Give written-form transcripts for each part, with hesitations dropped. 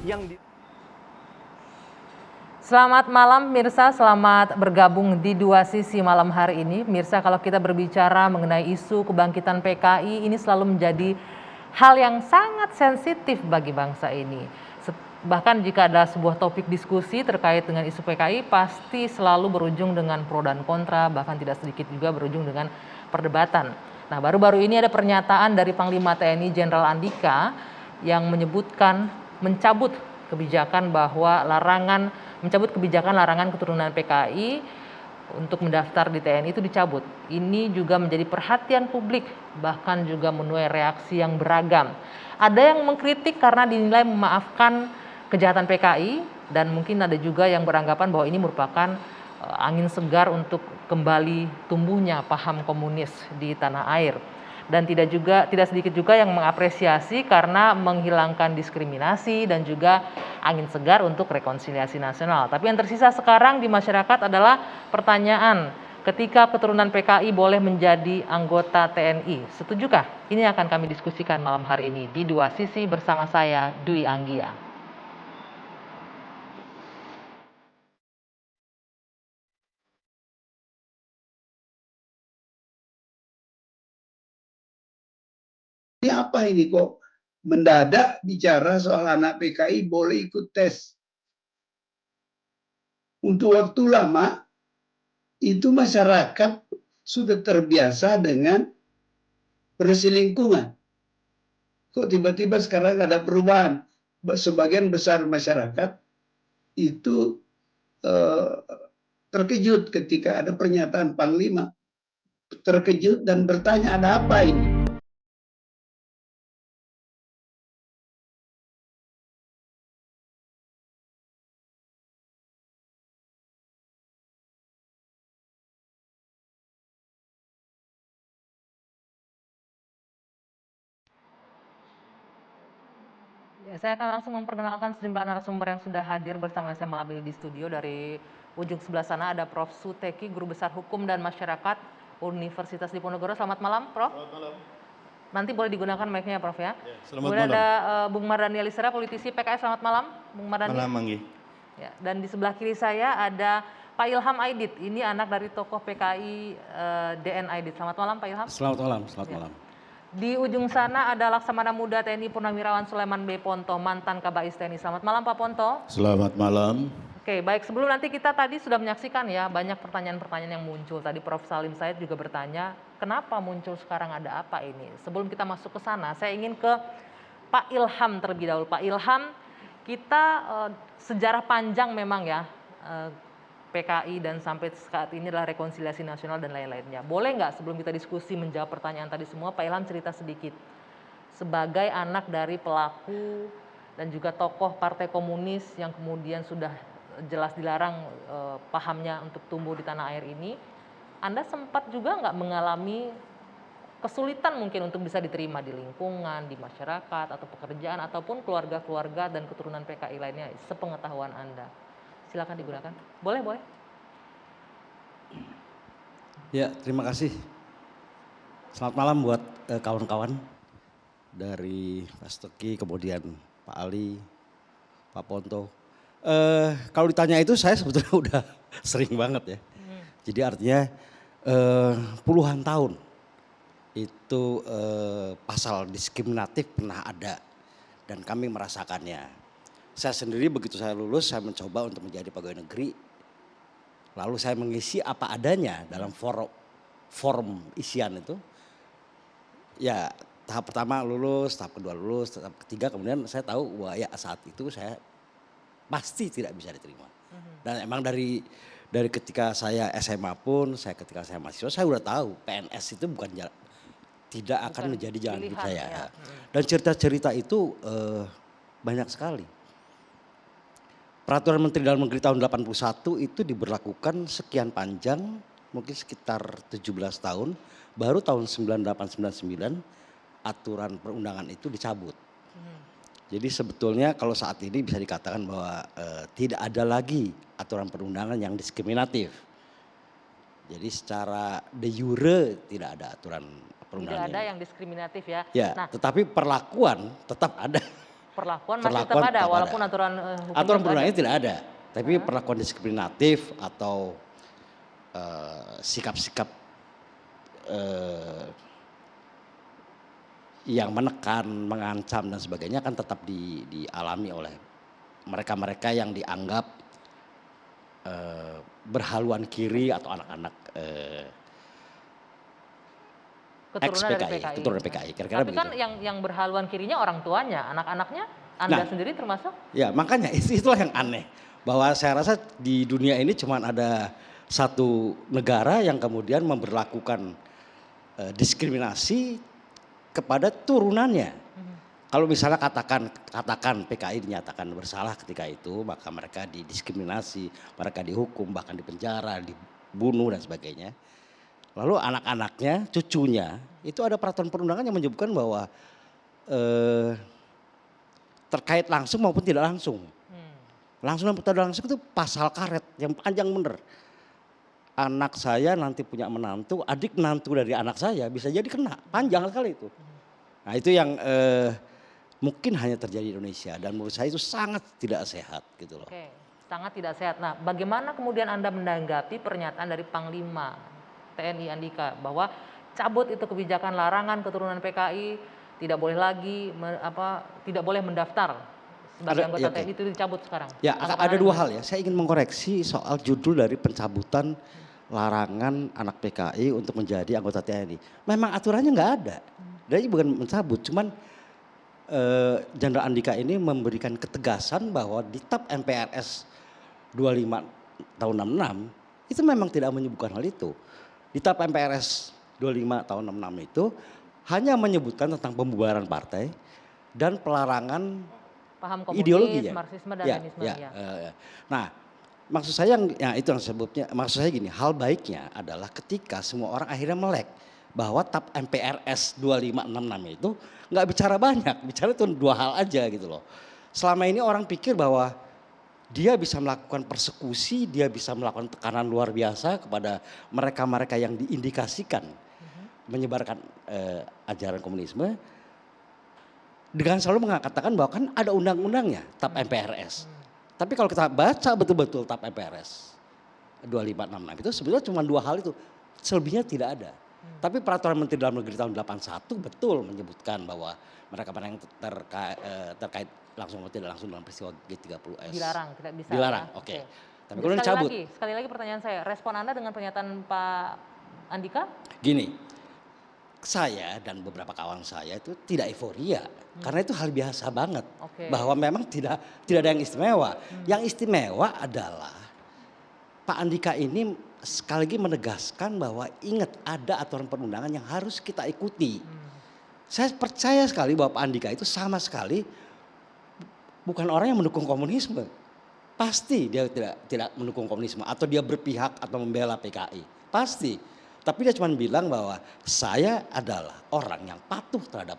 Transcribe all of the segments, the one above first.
yang Selamat malam Mirsa, selamat bergabung di Dua Sisi malam hari ini. Mirsa, kalau kita berbicara mengenai isu kebangkitan PKI, ini selalu menjadi hal yang sangat sensitif bagi bangsa ini. Bahkan jika ada sebuah topik diskusi terkait dengan isu PKI, pasti selalu berujung dengan pro dan kontra, bahkan tidak sedikit juga berujung dengan perdebatan. Nah, baru-baru ini ada pernyataan dari Panglima TNI Jenderal Andika yang menyebutkan mencabut kebijakan larangan keturunan PKI untuk mendaftar di TNI itu dicabut. Ini juga menjadi perhatian publik, bahkan juga menuai reaksi yang beragam. Ada yang mengkritik karena dinilai memaafkan kejahatan PKI, dan mungkin ada juga yang beranggapan bahwa ini merupakan angin segar untuk kembali tumbuhnya paham komunis di tanah air. Dan tidak sedikit juga yang mengapresiasi karena menghilangkan diskriminasi dan juga angin segar untuk rekonsiliasi nasional. Tapi yang tersisa sekarang di masyarakat adalah pertanyaan, ketika keturunan PKI boleh menjadi anggota TNI, setujukah? Ini akan kami diskusikan malam hari ini di Dua Sisi bersama saya, Dwi Anggia. Ini apa ini kok mendadak bicara soal anak PKI boleh ikut tes? Untuk waktu lama itu masyarakat sudah terbiasa dengan perselingkuhan. Kok tiba-tiba sekarang ada perubahan? Sebagian besar masyarakat itu terkejut ketika ada pernyataan Panglima. Terkejut dan bertanya, ada apa ini? Ya, saya akan langsung memperkenalkan sejumlah narasumber yang sudah hadir bersama saya malam ini di studio. Dari ujung sebelah sana ada Prof. Suteki, Guru Besar Hukum dan Masyarakat Universitas Diponegoro. Selamat malam, Prof. Selamat malam. Nanti boleh digunakan mic-nya, Prof ya. Selamat Kemudian malam. ada Bung Mardhani Alisera, politisi PKS. Selamat malam, Bung Mardhani. Malam, Manggi. Ya, dan di sebelah kiri saya ada Pak Ilham Aidit. Ini anak dari tokoh PKI DN Aidit. Selamat malam, Pak Ilham. Selamat malam, selamat malam. Di ujung sana ada Laksamana Muda TNI Purnawirawan Sulaiman B. Ponto, mantan Kabais TNI. Selamat malam, Pak Ponto. Selamat malam. Oke, baik, sebelum nanti kita tadi sudah menyaksikan ya banyak pertanyaan-pertanyaan yang muncul. Tadi Prof. Salim Said juga bertanya, kenapa muncul sekarang, ada apa ini? Sebelum kita masuk ke sana, saya ingin ke Pak Ilham terlebih dahulu. Pak Ilham, kita sejarah panjang memang ya PKI dan sampai saat ini adalah rekonsiliasi nasional dan lain-lainnya. Boleh nggak sebelum kita diskusi menjawab pertanyaan tadi semua, Pak Ilham cerita sedikit sebagai anak dari pelaku dan juga tokoh Partai Komunis yang kemudian sudah jelas dilarang pahamnya untuk tumbuh di tanah air ini, Anda sempat juga nggak mengalami kesulitan mungkin untuk bisa diterima di lingkungan, di masyarakat, atau pekerjaan, ataupun keluarga-keluarga dan keturunan PKI lainnya, sepengetahuan Anda? Silakan digunakan. Boleh, boleh. Ya, terima kasih. Selamat malam buat kawan-kawan dari Pak Suteki, kemudian Pak Ali, Pak Ponto. Kalau ditanya itu saya sebetulnya udah sering banget ya. Jadi artinya puluhan tahun itu pasal diskriminatif pernah ada dan kami merasakannya. Saya sendiri begitu saya lulus, saya mencoba untuk menjadi pegawai negeri. Lalu saya mengisi apa adanya dalam form isian itu. Ya, tahap pertama lulus, tahap kedua lulus, tahap ketiga kemudian saya tahu bahwa ya saat itu saya pasti tidak bisa diterima. Dan emang dari ketika saya SMA pun, ketika saya mahasiswa, saya udah tahu PNS itu tidak akan menjadi jalan hidup saya. Ya. Dan cerita-cerita itu banyak sekali. Peraturan Menteri Dalam Negeri tahun 81 itu diberlakukan sekian panjang, mungkin sekitar 17 tahun, baru tahun 98-99 aturan perundangan itu dicabut. Jadi sebetulnya kalau saat ini bisa dikatakan bahwa tidak ada lagi aturan perundangan yang diskriminatif. Jadi secara de jure tidak ada aturan perundangan. Tidak ada yang diskriminatif ya. Ya, nah, tetapi perlakuan tetap ada. Perlakuan masih tetap Perlakuan ada tetap walaupun ada. aturan hukumnya Aturan itu perundangannya ada. tidak ada, tapi perlakuan diskriminatif atau sikap-sikap yang menekan, mengancam dan sebagainya kan tetap dialami oleh mereka-mereka yang dianggap berhaluan kiri atau anak-anak Keturunan dari ex-PKI, PKI. keturunan PKI, kira-kira Tapi kan begitu. yang berhaluan kirinya orang tuanya, anak-anaknya Anda Nah. sendiri termasuk? Ya makanya itulah yang aneh, bahwa saya rasa di dunia ini cuma ada satu negara yang kemudian memberlakukan diskriminasi kepada turunannya. Kalau misalnya katakan PKI dinyatakan bersalah ketika itu, maka mereka didiskriminasi, mereka dihukum, bahkan dipenjara, dibunuh dan sebagainya. Lalu anak-anaknya, cucunya, itu ada peraturan perundangan yang menyebutkan bahwa terkait langsung maupun tidak langsung. Langsung dan tidak langsung itu pasal karet yang panjang bener. Anak saya nanti punya menantu, adik menantu dari anak saya bisa jadi kena, panjang sekali itu. Nah itu yang mungkin hanya terjadi di Indonesia dan menurut saya itu sangat tidak sehat gitu loh. Oke, sangat tidak sehat. Nah, bagaimana kemudian Anda menanggapi pernyataan dari Panglima TNI Andika bahwa cabut itu kebijakan larangan keturunan PKI, tidak boleh lagi tidak boleh mendaftar sebagai anggota ya, TNI itu dicabut sekarang. Ya Tanggapan ada Anda dua gimana? hal ya, saya ingin mengkoreksi soal judul dari pencabutan larangan anak PKI untuk menjadi anggota TNI. Memang aturannya nggak ada, jadi bukan mencabut, cuman Jenderal Andika ini memberikan ketegasan bahwa di TAP MPRS 25 tahun 66 itu memang tidak menyebutkan hal itu. Di TAP MPRS 25 tahun 66 itu hanya menyebutkan tentang pembubaran partai dan pelarangan Paham komunis, ideologi ya. Marxisme dan Leninisme ya. Nah, maksud saya itu yang sebutnya, maksud saya gini, hal baiknya adalah ketika semua orang akhirnya melek bahwa TAP MPRS 2566 itu nggak bicara banyak, bicara itu dua hal aja gitu loh. Selama ini orang pikir bahwa dia bisa melakukan persekusi, dia bisa melakukan tekanan luar biasa kepada mereka-mereka yang diindikasikan menyebarkan ajaran komunisme, dengan selalu mengatakan bahwa kan ada undang-undangnya TAP MPRS. Tapi kalau kita baca betul-betul TAP MPRS 2566 itu sebenarnya cuma dua hal itu, selebihnya tidak ada. Tapi peraturan Menteri Dalam Negeri tahun 81 betul menyebutkan bahwa mereka yang terkait langsung atau tidak langsung dalam peristiwa G30S. Dilarang, tidak bisa. Dilarang, ya? oke. Tapi Jadi kemudian cabut. Sekali lagi pertanyaan saya, respon Anda dengan pernyataan Pak Andika? Gini, saya dan beberapa kawan saya itu tidak euforia karena itu hal biasa banget. Oke. Bahwa memang tidak ada yang istimewa. Yang istimewa adalah Pak Andika ini sekali lagi menegaskan bahwa ingat ada aturan perundangan yang harus kita ikuti. Saya percaya sekali bahwa Pak Andika itu sama sekali bukan orang yang mendukung komunisme. Pasti dia tidak mendukung komunisme atau dia berpihak atau membela PKI. Pasti. Tapi dia cuma bilang bahwa saya adalah orang yang patuh terhadap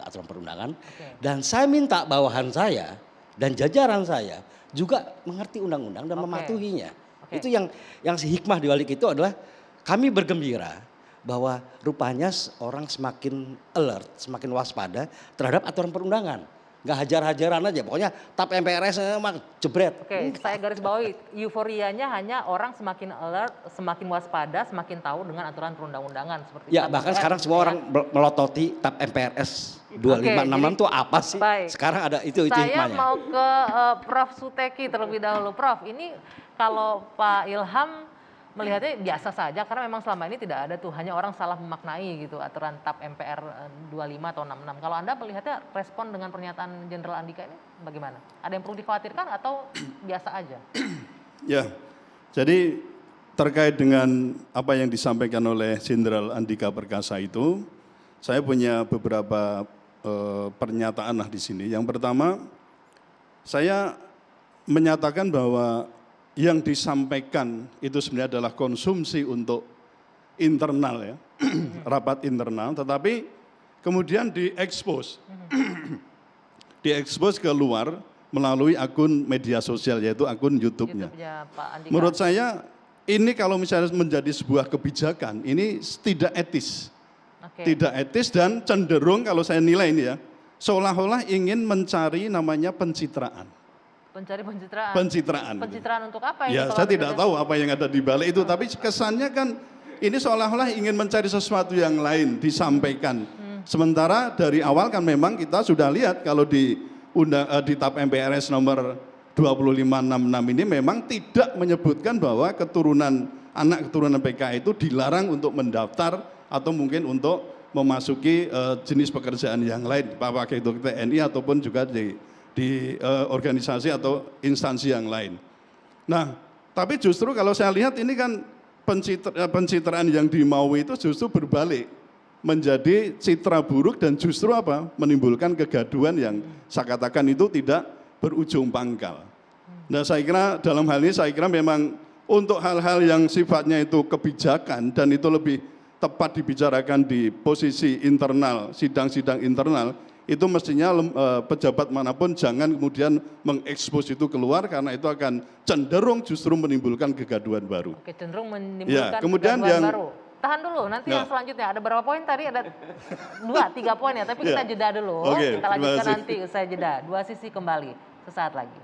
aturan perundangan. Dan saya minta bawahan saya dan jajaran saya juga mengerti undang-undang dan mematuhinya. Itu yang si hikmah di balik itu adalah kami bergembira bahwa rupanya orang semakin alert, semakin waspada terhadap aturan perundangan. Nggak hajar-hajaran aja, pokoknya TAP MPRS emang jebret. Oke, saya garis bawahi euforianya hanya orang semakin alert, semakin waspada, semakin tahu dengan aturan perundang-undangan seperti Ya TAP bahkan MPRS, sekarang semua ya. orang melototi TAP MPRS 2566 itu apa sih? Baik. Sekarang ada itu Saya hikmahnya. mau ke Prof Suteki terlebih dahulu. Prof, ini kalau Pak Ilham melihatnya biasa saja karena memang selama ini tidak ada tuh, hanya orang salah memaknai gitu aturan TAP MPR 25 atau 66. Kalau Anda melihatnya respon dengan pernyataan Jenderal Andika ini bagaimana? Ada yang perlu dikhawatirkan atau biasa aja? Ya, jadi terkait dengan apa yang disampaikan oleh Jenderal Andika Perkasa itu, saya punya beberapa pernyataan lah di sini. Yang pertama, saya menyatakan bahwa yang disampaikan itu sebenarnya adalah konsumsi untuk internal ya, rapat internal, tetapi kemudian diekspos, diekspos ke luar melalui akun media sosial yaitu akun YouTube-nya. Pak Andika. Menurut saya ini kalau misalnya menjadi sebuah kebijakan, ini tidak etis. Oke. Tidak etis dan cenderung kalau saya nilai ini ya, seolah-olah ingin mencari namanya pencitraan. Pencari pencitraan. Pencitraan. Pencitraan untuk apa ini? Ya, kalau saya Anda tidak tahu apa yang ada di balik itu, tapi kesannya kan ini seolah-olah ingin mencari sesuatu yang lain disampaikan. Sementara dari awal kan memang kita sudah lihat kalau di TAP MPRS nomor 2566 ini memang tidak menyebutkan bahwa anak keturunan PKI itu dilarang untuk mendaftar atau mungkin untuk memasuki jenis pekerjaan yang lain, apakah itu TNI ataupun juga di organisasi atau instansi yang lain. Nah, tapi justru kalau saya lihat ini kan pencitraan yang dimau itu justru berbalik menjadi citra buruk dan justru apa? Menimbulkan kegaduhan yang saya katakan itu tidak berujung pangkal. Nah, saya kira dalam hal ini saya kira memang untuk hal-hal yang sifatnya itu kebijakan dan itu lebih tepat dibicarakan di posisi internal, sidang-sidang internal, itu mestinya pejabat manapun jangan kemudian mengekspos itu keluar karena itu akan cenderung justru menimbulkan kegaduhan baru. Oke, cenderung menimbulkan kemudian kegaduhan yang baru. Tahan dulu, nanti yang selanjutnya ada berapa poin tadi? Ada 2-3 poin ya, tapi kita jeda dulu. Oke, Kita lanjutkan terima kasih. nanti usai jeda. Dua Sisi kembali sesaat lagi.